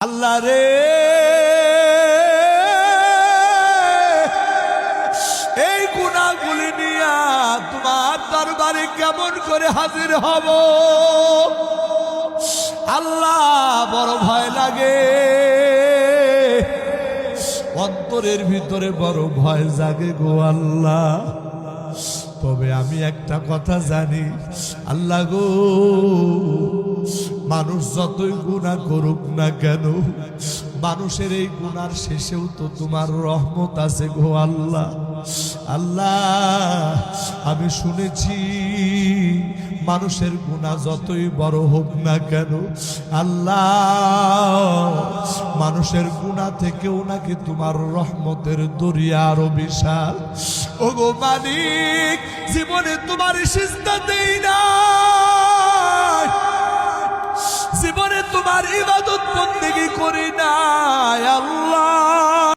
আল্লাহ রে, এই গুনাহগুলি নিয়া তোমার দরবারে কেমন করে হাজির হব আল্লাহ, বড় ভয় লাগে। অন্তরের ভিতরে বড় ভয় জাগে গো আল্লাহ। তবে আমি একটা কথা জানি আল্লাহ গো, মানুষ যতই গুনাহ করুক না কেন, মানুষের এই গুনার শেষেও তো তোমার রহমত আছে গো আল্লাহ। আল্লাহ, আমি শুনেছি মানুষের গুনাহ যতই বড় হোক না কেন আল্লাহ, মানুষের গুনাহ থেকেও নাকি তোমার রহমতের দরিয়া আরো বিশাল। ওগো মালিক, জীবনে তোমার সিজদা দেই না, জীবনে তোমার ইবাদত বন্দেগী করি না,